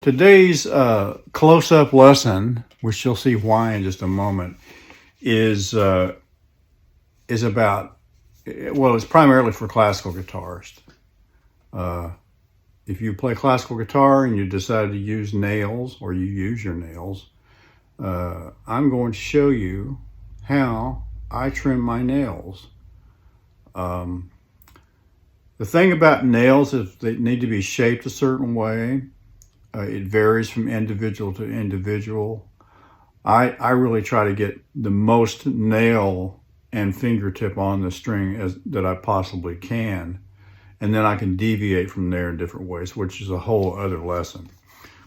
Today's close-up lesson, which you'll see why in just a moment, is about, well, it's primarily for classical guitarists. If you play classical guitar and you decide to use nails, or you use your nails, I'm going to show you how I trim my nails. The thing about nails is they need to be shaped a certain way. It varies from individual to individual. I really try to get the most nail and fingertip on the string that I possibly can. And then I can deviate from there in different ways, which is a whole other lesson.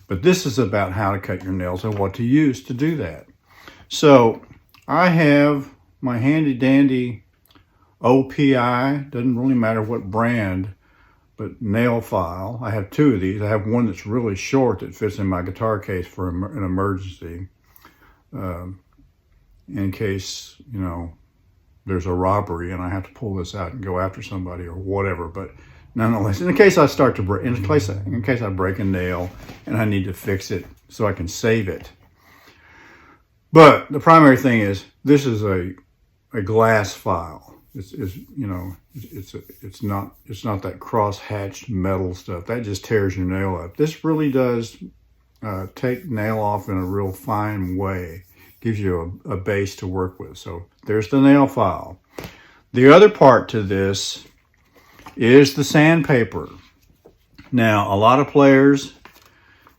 But this is about how to cut your nails and what to use to do that. So I have my handy dandy OPI, doesn't really matter what brand, but nail file. I have two of these. I have one that's really short that fits in my guitar case for an emergency, in case, there's a robbery and I have to pull this out and go after somebody or whatever. But nonetheless, in case I start to break, in case I break a nail and I need to fix it so I can save it. But the primary thing is, this is a glass file. It's not that cross-hatched metal stuff that just tears your nail up. This really does take nail off in a real fine way. Gives you a base to work with. So there's the nail file. The other part to this is the sandpaper. Now, a lot of players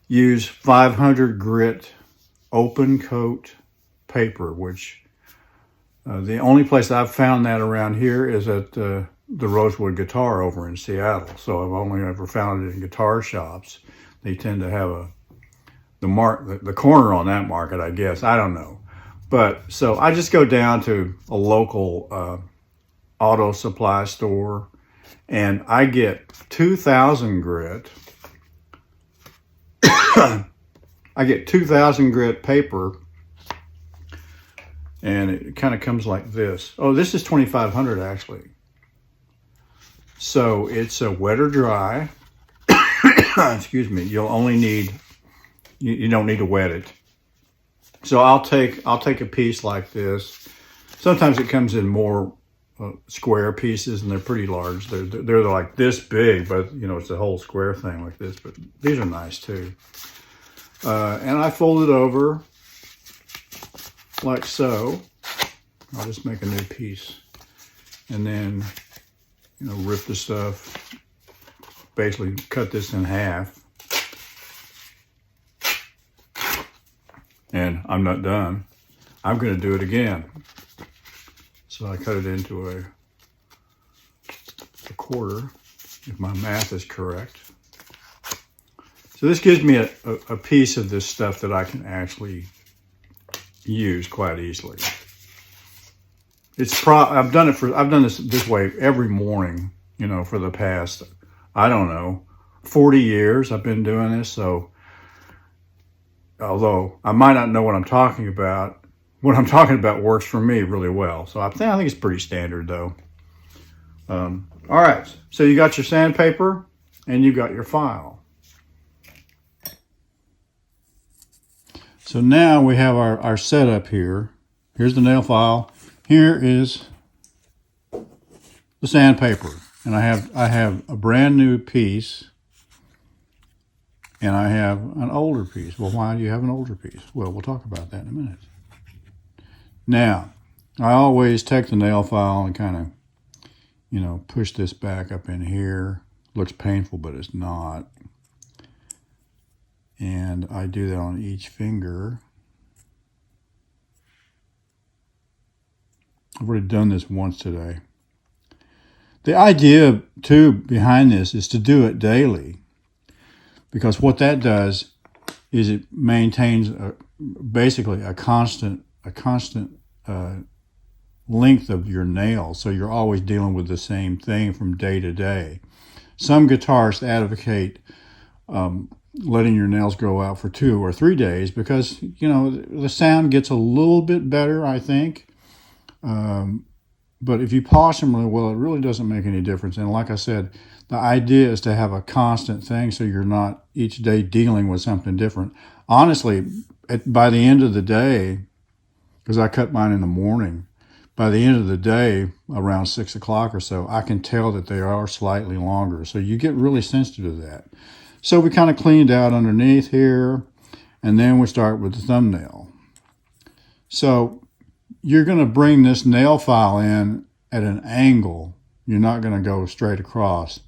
use 500 grit open coat paper, which the only place I've found that around here is at the Rosewood Guitar over in Seattle. So I've only ever found it in guitar shops. They tend to have the corner on that market, I guess. I don't know. But so I just go down to a local auto supply store and I get 2,000 grit. I get 2,000 grit paper, and it kind of comes like this. Oh, this is 2,500 actually. So it's a wet or dry. Excuse me. You'll only need. You don't need to wet it. So I'll take a piece like this. Sometimes it comes in more square pieces, and they're pretty large. They're like this big, but it's a whole square thing like this. But these are nice too. And I fold it over like so. I'll just make a new piece, and then rip the stuff. Basically, cut this in half. And I'm not done. I'm going to do it again. So I cut it into a quarter, if my math is correct. So this gives me a piece of this stuff that I can actually use quite easily. I've done this way every morning, for the past, I don't know, 40 years I've been doing this. So although I might not know what I'm talking about works for me really well. So I think it's pretty standard though. All right, so you got your sandpaper and you got your file. So now we have our setup here. Here's the nail file. Here is the sandpaper. And I have a brand new piece. And I have an older piece. Well, why do you have an older piece? Well, we'll talk about that in a minute. Now, I always take the nail file and kind of, push this back up in here. Looks painful, but it's not. And I do that on each finger. I've already done this once today. The idea, too, behind this is to do it daily. Because what that does is it maintains basically a constant length of your nails. So you're always dealing with the same thing from day to day. Some guitarists advocate letting your nails grow out for 2 or 3 days because, the sound gets a little bit better, I think. But if you polish them really well, it really doesn't make any difference. And like I said, the idea is to have a constant thing so you're not each day dealing with something different. Honestly, by the end of the day, because I cut mine in the morning, by the end of the day, around 6 o'clock or so, I can tell that they are slightly longer. So you get really sensitive to that. So we kind of cleaned out underneath here, and then we start with the thumbnail. So you're going to bring this nail file in at an angle. You're not going to go straight across.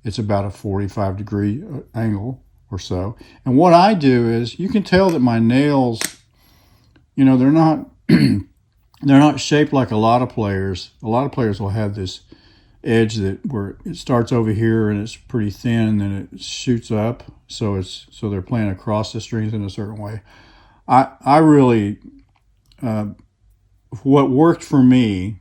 It's about a 45-degree angle or so. And what I do is, you can tell that my nails, they're not they're not shaped like a lot of players. A lot of players will have this edge where it starts over here and it's pretty thin and it shoots up. So they're playing across the strings in a certain way. I really, what worked for me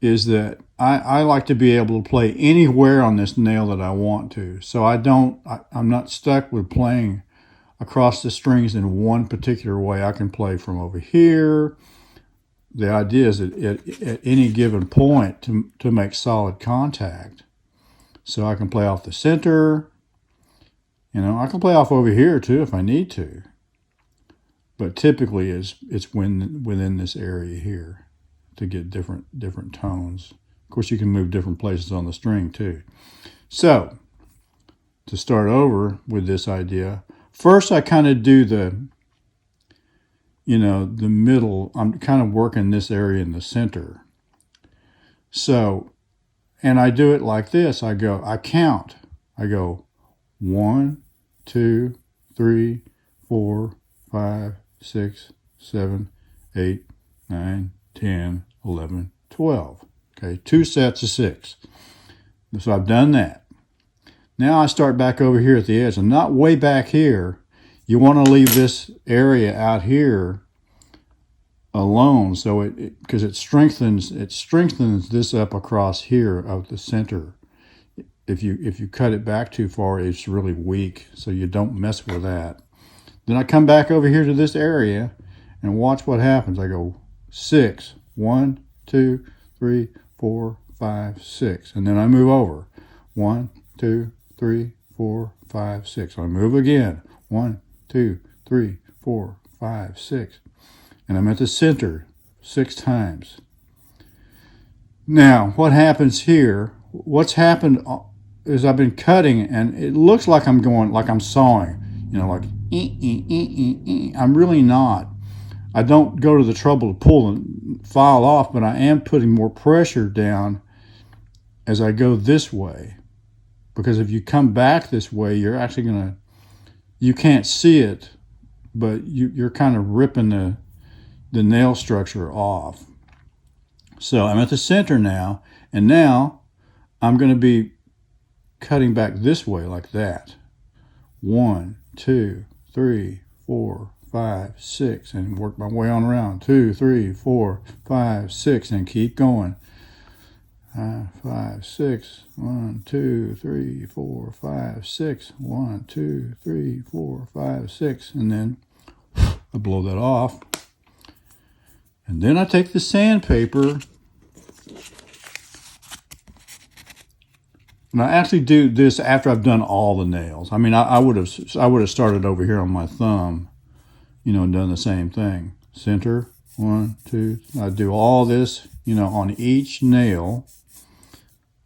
is that I like to be able to play anywhere on this nail that I want to. So I'm not stuck with playing across the strings in one particular way. I can play from over here. The idea is that at any given point to make solid contact. So I can play off the center. I can play off over here too if I need to. But typically it's within this area here to get different tones. Of course, you can move different places on the string too. So to start over with this idea, first I kind of do the middle. I'm kind of working this area in the center. So, and I do it like this. I count. I go 1, 2, 3, 4, 5, 6, 7, 8, 9, 10, 11, 12. Okay, 2 sets of 6. So I've done that. Now I start back over here at the edge. I'm not way back here. You want to leave this area out here alone, so because it strengthens this up across here of the center. If you cut it back too far, it's really weak, so you don't mess with that. Then I come back over here to this area and watch what happens. I go 6, 1, 2, 3, 4, 5, 6, and then I move over 1, 2, 3, 4, 5, 6. I move again 1, 2, 3, 4, 5, 6. And I'm at the center 6 times. Now, what happens here, what's happened is I've been cutting, and it looks like I'm going, like I'm sawing, like, I'm really not. I don't go to the trouble to pull the file off, but I am putting more pressure down as I go this way. Because if you come back this way, you're actually you can't see it, but you're kind of ripping the nail structure off. So I'm at the center now, and now I'm going to be cutting back this way like that. 1, 2, 3, 4, 5, 6, and work my way on around. 2, 3, 4, 5, 6, and keep going. 5, 6, 1, 2, 3, 4, 5, 6, 1, 2, 3, 4, 5, 6, and then I blow that off. And then I take the sandpaper, and I actually do this after I've done all the nails. I mean, I would have started over here on my thumb, and done the same thing. Center, 1, 2. I do all this, on each nail.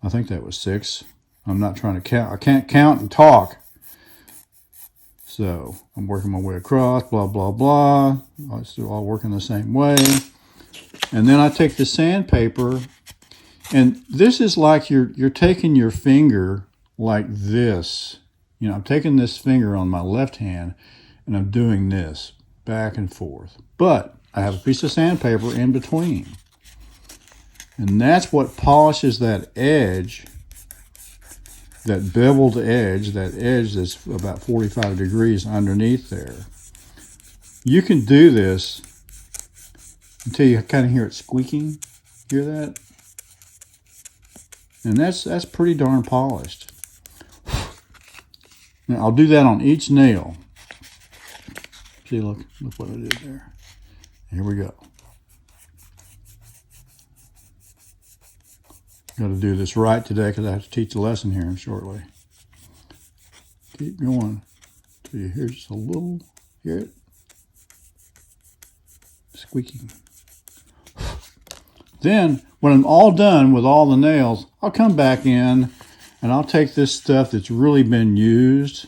I think that was 6. I'm not trying to count. I can't count and talk. So I'm working my way across, blah, blah, blah. It's all working the same way. And then I take the sandpaper, and this is like you're taking your finger like this. I'm taking this finger on my left hand, and I'm doing this back and forth. But I have a piece of sandpaper in between. And that's what polishes that edge, that beveled edge, that edge that's about 45 degrees underneath there. You can do this until you kind of hear it squeaking. Hear that? And that's pretty darn polished. Now I'll do that on each nail. See, look what I did there. Here we go. Got to do this right today because I have to teach a lesson here shortly. Keep going till you hear just a little, hear it? Squeaking. Then, when I'm all done with all the nails, I'll come back in and I'll take this stuff that's really been used,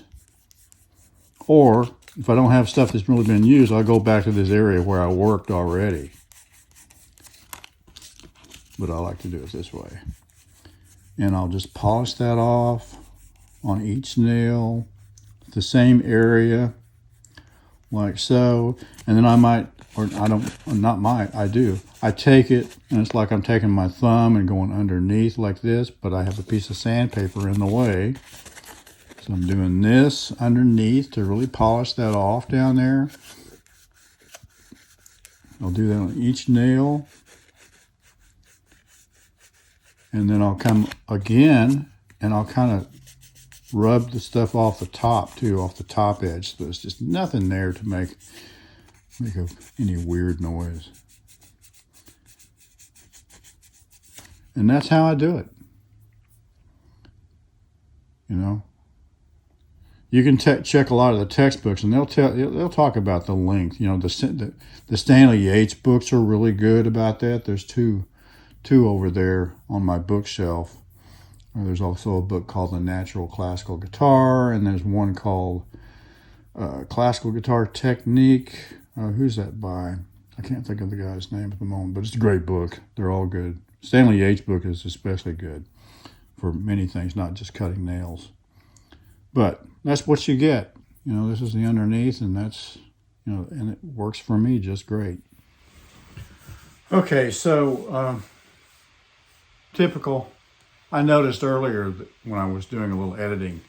or if I don't have stuff that's really been used, I'll go back to this area where I worked already. But I like to do it this way. And I'll just polish that off on each nail, the same area, like so. And then I might, or I don't, not might, I do. I take it, and it's like I'm taking my thumb and going underneath like this, but I have a piece of sandpaper in the way. So I'm doing this underneath to really polish that off down there. I'll do that on each nail. And then I'll come again and I'll kind of rub the stuff off the top too, off the top edge. So there's just nothing there to make any weird noise. And that's how I do it. You know, you can check a lot of the textbooks, and they'll talk about the length. You know, the Stanley Yates books are really good about that. There's two over there on my bookshelf. There's also a book called The Natural Classical Guitar, and there's one called Classical Guitar Technique. Who's that by? I can't think of the guy's name at the moment, but it's a great book. They're all good. Stanley Yates' book is especially good for many things, not just cutting nails. But that's what you get. You know, this is the underneath, and that's, you know, and it works for me just great. Okay, so typical. I noticed earlier that when I was doing a little editing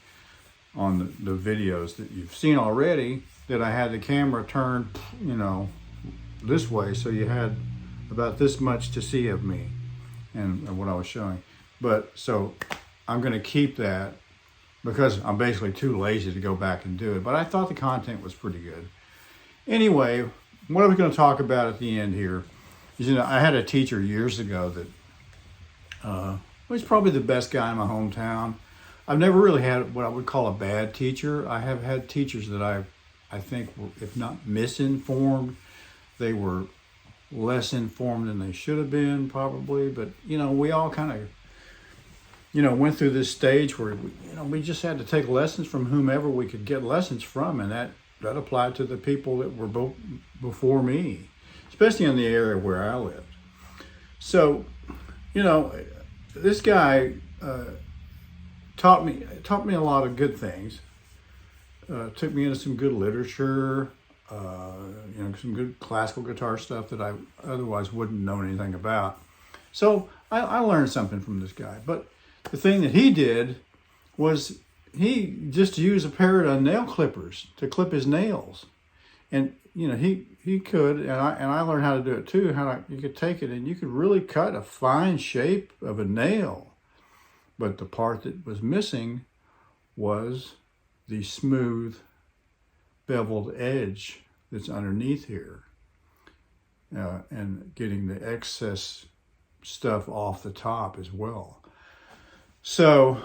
on the videos that you've seen already, that I had the camera turned, you know, this way, so you had about this much to see of me and what I was showing. But so I'm going to keep that because I'm basically too lazy to go back and do it. But I thought the content was pretty good. Anyway, what I was going to talk about at the end here is, you know, I had a teacher years ago that he's probably the best guy in my hometown. I've never really had what I would call a bad teacher. I have had teachers that I think were, if not misinformed, they were less informed than they should have been probably. But, you know, we all kind of, you know, went through this stage where, we just had to take lessons from whomever we could get lessons from. And that applied to the people that were before me, especially in the area where I lived. So, you know, this guy taught me a lot of good things. Took me into some good literature, some good classical guitar stuff that I otherwise wouldn't know anything about. So I learned something from this guy. But the thing that he did was he just used a pair of nail clippers to clip his nails. And, you know, he could, and I learned how to do it too, you could take it and you could really cut a fine shape of a nail. But the part that was missing was the smooth beveled edge that's underneath here, and getting the excess stuff off the top as well. So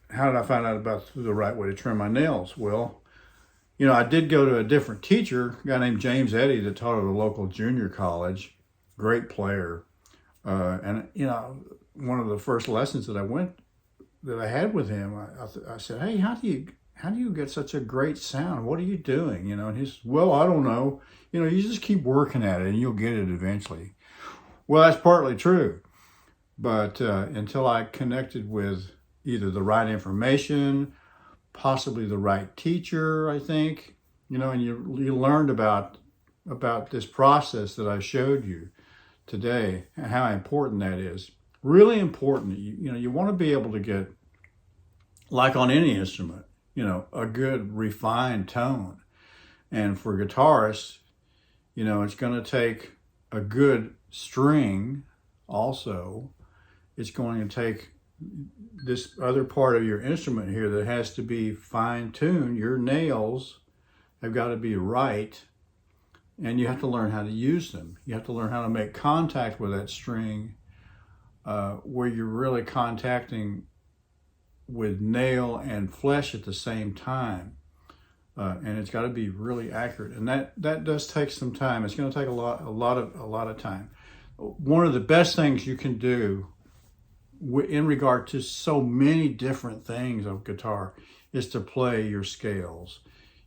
how did I find out about the right way to trim my nails? Well, you know, I did go to a different teacher, a guy named James Eddy that taught at a local junior college, great player. And, you know, one of the first lessons that I had with him, I said, hey, how do you get such a great sound? What are you doing? You know, and he said, well, I don't know. You know, you just keep working at it and you'll get it eventually. Well, that's partly true. But until I connected with either the right information, possibly the right teacher, I think, you know, and you learned about this process that I showed you today and how important that is. Really important. You know, you want to be able to get, like on any instrument, you know, a good refined tone. And for guitarists, you know, it's going to take a good string also. It's going to take this other part of your instrument here that has to be fine-tuned. Your nails have got to be right, and you have to learn how to use them. You have to learn how to make contact with that string where you're really contacting with nail and flesh at the same time. And it's got to be really accurate, and that does take some time. It's going to take a lot of time. One of the best things you can do in regard to so many different things of guitar is to play your scales.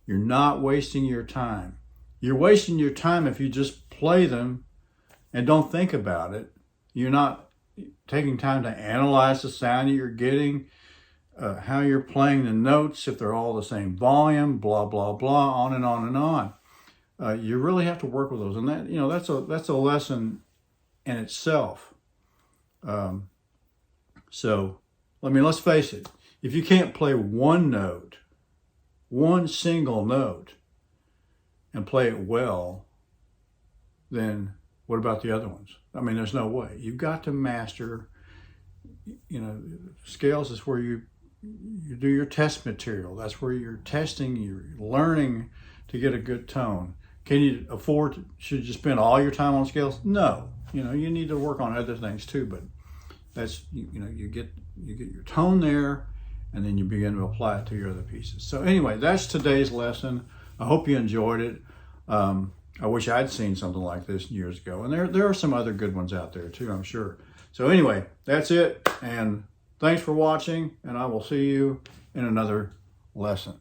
You're not wasting your time. You're wasting your time if you just play them and don't think about it. You're not taking time to analyze the sound that you're getting, how you're playing the notes, if they're all the same volume, blah, blah, blah, on and on and on. You really have to work with those. And that's a lesson in itself. So, let's face it. If you can't play one note, one single note, and play it well, then what about the other ones? There's no way. You've got to master, scales is where you do your test material. That's where you're testing, you're learning to get a good tone. Can you afford, should you spend all your time on scales? No. You need to work on other things too, but that's, you get your tone there, and then you begin to apply it to your other pieces. So anyway, that's today's lesson. I hope you enjoyed it. I wish I'd seen something like this years ago. And there are some other good ones out there too, I'm sure. So anyway, that's it. And thanks for watching, and I will see you in another lesson.